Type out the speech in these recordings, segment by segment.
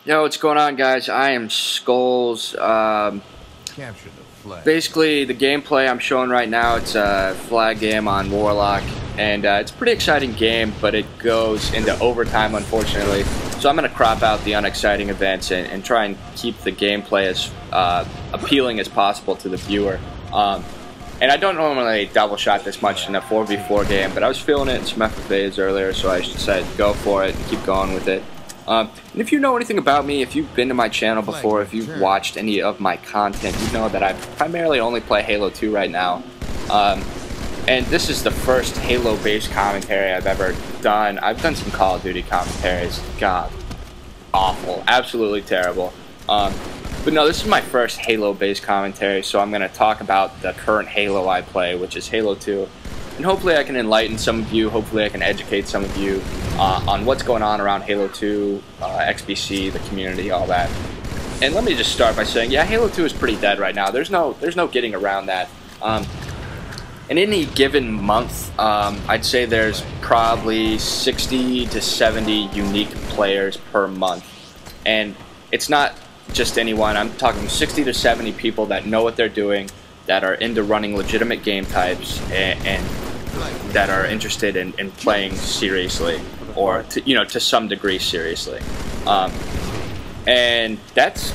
Yo, what's going on, guys? I am Skulls. Capture the flag. Basically, the gameplay I'm showing right now, it's a flag game on Warlock, and it's a pretty exciting game, but it goes into overtime, unfortunately. So I'm going to crop out the unexciting events and try and keep the gameplay as appealing as possible to the viewer. And I don't normally double shot this much in a 4v4 game, but I was feeling it in some FFAs earlier, so I decided to go for it and keep going with it. And if you know anything about me, if you've been to my channel before, if you've watched any of my content, you know that I primarily only play Halo 2 right now. And this is the first Halo-based commentary I've ever done. I've done some Call of Duty commentaries. God, awful. Absolutely terrible. But no, this is my first Halo-based commentary, so I'm going to talk about the current Halo I play, which is Halo 2. And hopefully I can enlighten some of you, hopefully I can educate some of you on what's going on around Halo 2, XBC, the community, all that. And let me just start by saying, yeah, Halo 2 is pretty dead right now. There's no getting around that. In any given month, I'd say there's probably 60 to 70 unique players per month. And it's not just anyone. I'm talking 60 to 70 people that know what they're doing, that are into running legitimate game types, and that are interested in playing seriously, or to some degree seriously. And that's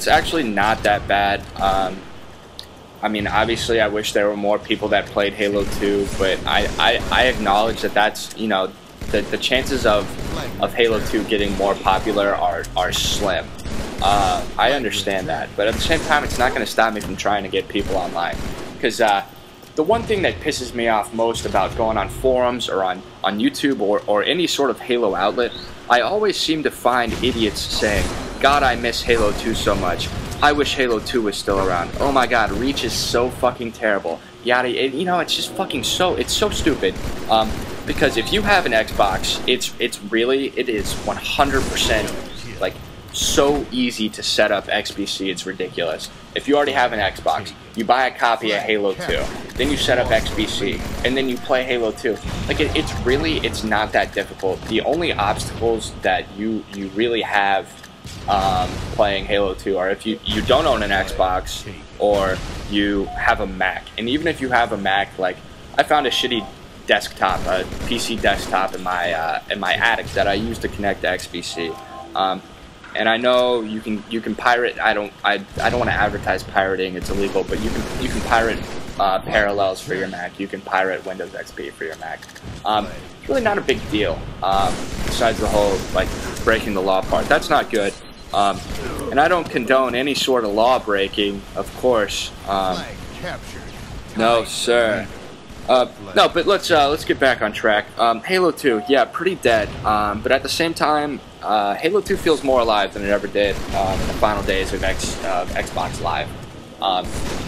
actually not that bad. I mean, obviously I wish there were more people that played Halo 2, but I acknowledge that that's, the chances of Halo 2 getting more popular are slim. I understand that, but at the same time, it's not going to stop me from trying to get people online. Because the one thing that pisses me off most about going on forums or on YouTube or any sort of Halo outlet, I always seem to find idiots saying, "God, I miss Halo 2 so much. I wish Halo 2 was still around. Oh my God, reach is so fucking terrible." Yada, it's just fucking it's so stupid. Because if you have an Xbox, it is 100% like so easy to set up XBC, it's ridiculous. If you already have an Xbox, you buy a copy of Halo 2, then you set up XBC, and then you play Halo 2. Like, it's not that difficult. The only obstacles that you really have playing Halo 2 are if you don't own an Xbox or you have a Mac. And even if you have a Mac, like, I found a shitty desktop, a PC desktop in my attic that I use to connect to XBC. And I know you can pirate. I don't want to advertise pirating. It's illegal, but you can pirate Parallels for your Mac. You can pirate Windows XP for your Mac. It's really not a big deal. Besides the whole like breaking the law part, that's not good. And I don't condone any sort of law breaking, of course. No, sir. No, but let's get back on track. Halo 2, yeah, pretty dead. But at the same time, Halo 2 feels more alive than it ever did in the final days of Xbox Live.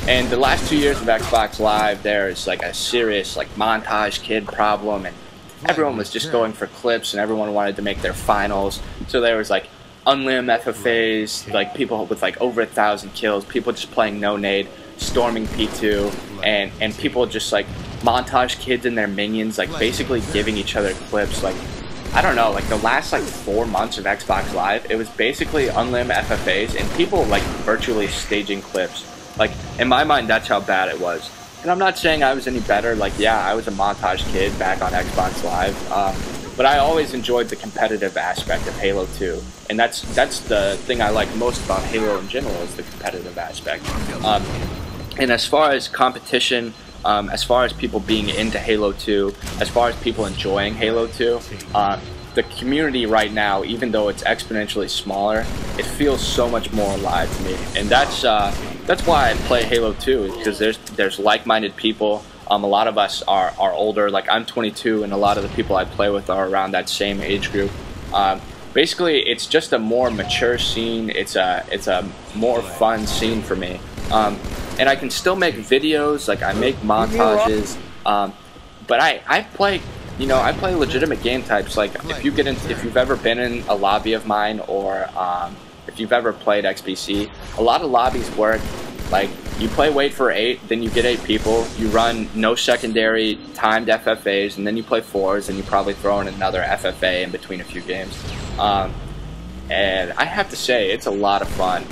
And the last 2 years of Xbox Live, there's like a serious like Montage kid problem, and everyone was just going for clips, and everyone wanted to make their finals. So there was like unlim FFAs, like people with like over 1,000 kills, people just playing no nade, storming P2, and people just like Montage kids and their minions, like basically giving each other clips. Like, I don't know, like the last like 4 months of Xbox Live, it was basically unlim FFAs and people like virtually staging clips. Like, in my mind, that's how bad it was. And I'm not saying I was any better. Like, yeah, I was a Montage kid back on Xbox Live, but I always enjoyed the competitive aspect of Halo 2, and that's the thing I like most about Halo in general, is the competitive aspect. And as far as competition, as far as people being into Halo 2, as far as people enjoying Halo 2, the community right now, even though it's exponentially smaller, it feels so much more alive to me. And that's why I play Halo 2, because there's like-minded people. A lot of us are older. Like, I'm 22, and a lot of the people I play with are around that same age group. Basically, it's just a more mature scene. It's a more fun scene for me. And I can still make videos, like I make montages, but I play, I play legitimate game types. Like, if you've ever been in a lobby of mine, or if you've ever played XBC, a lot of lobbies work like you play wait for 8, then you get 8 people, you run no secondary timed FFAs, and then you play 4s, and you probably throw in another FFA in between a few games. and I have to say it's a lot of fun.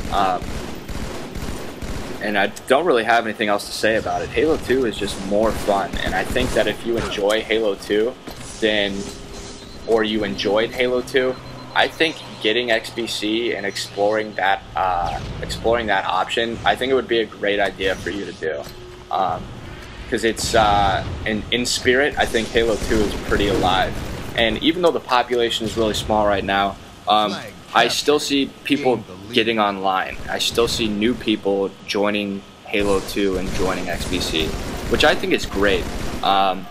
And I don't really have anything else to say about it. Halo 2 is just more fun, and I think that if you enjoy Halo 2, or you enjoyed Halo 2, I think getting XBC and exploring that option, I think it would be a great idea for you to do. Because it's, in spirit, I think Halo 2 is pretty alive. And even though the population is really small right now, I still see people getting online. I still see new people joining Halo 2 and joining XBC, which I think is great. And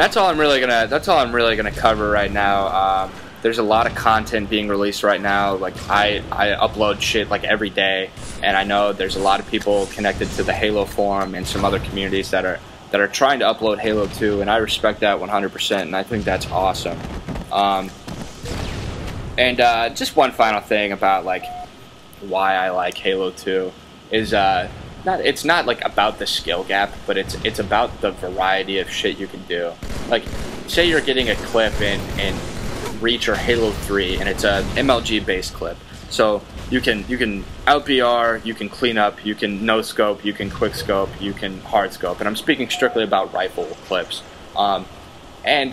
that's all I'm really gonna cover right now. There's a lot of content being released right now. Like I upload shit like every day, and I know there's a lot of people connected to the Halo forum and some other communities that are trying to upload Halo 2, and I respect that 100%, and I think that's awesome. And just one final thing about like why I like Halo 2 is it's not like about the skill gap, but it's about the variety of shit you can do. Like, say you're getting a clip in Reach or Halo 3, and it's a MLG based clip. So you can out BR, you can clean up, you can no scope, you can quick scope, you can hard scope, and I'm speaking strictly about rifle clips. In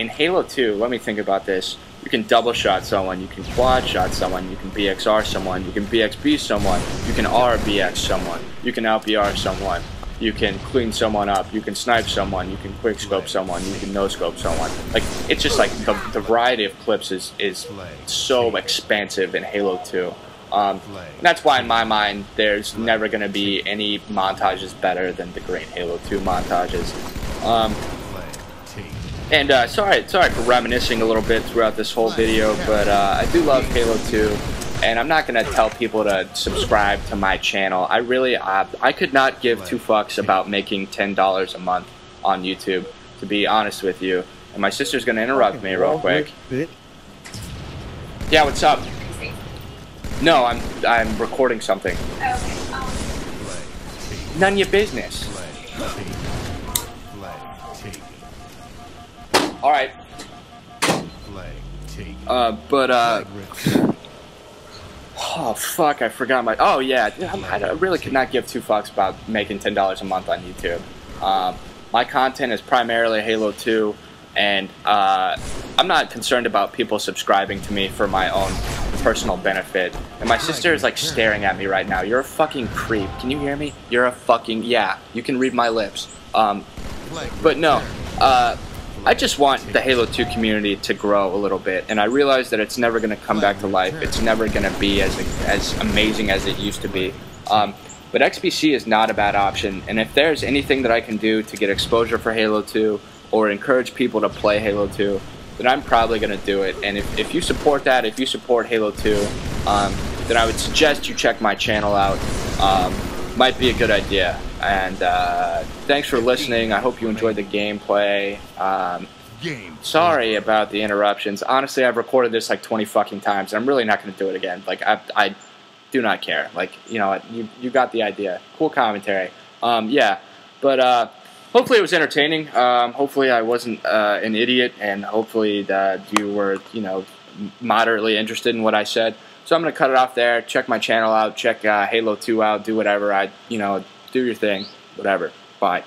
Halo 2, let me think about this. You can double shot someone, you can quad shot someone, you can BXR someone, you can BXB someone, you can RBX someone, you can out BR someone, you can clean someone up, you can snipe someone, you can quick scope someone, you can no scope someone. Like, it's just like the variety of clips is so expansive in Halo 2. And that's why in my mind there's never going to be any montages better than the great Halo 2 montages. And sorry for reminiscing a little bit throughout this whole video, but I do love Halo 2, and I'm not going to tell people to subscribe to my channel. I really, I could not give two fucks about making $10 a month on YouTube, to be honest with you. And my sister's going to interrupt me real quick. Yeah, what's up? No, I'm recording something. None of your business. All right. Oh fuck! I forgot my. Oh yeah, I really could not give two fucks about making $10 a month on YouTube. My content is primarily Halo 2, and I'm not concerned about people subscribing to me for my own personal benefit. And my sister is like staring at me right now. You're a fucking creep. Can you hear me? You're a fucking You can read my lips. But no. I just want the Halo 2 community to grow a little bit, and I realize that it's never going to come back to life. It's never going to be as amazing as it used to be. But XBC is not a bad option, and if there's anything that I can do to get exposure for Halo 2 or encourage people to play Halo 2, then I'm probably going to do it. And if you support that, if you support Halo 2, then I would suggest you check my channel out. Might be a good idea. And thanks for listening. I hope you enjoyed the gameplay. Sorry about the interruptions. Honestly, I've recorded this like 20 fucking times. I'm really not going to do it again. Like, I do not care. Like, you know, you got the idea. Cool commentary. Yeah, but hopefully it was entertaining. Hopefully I wasn't an idiot, and hopefully that you were, you know, moderately interested in what I said. So I'm going to cut it off there. Check my channel out. Check Halo 2 out. Do whatever. Do your thing. Whatever. Bye.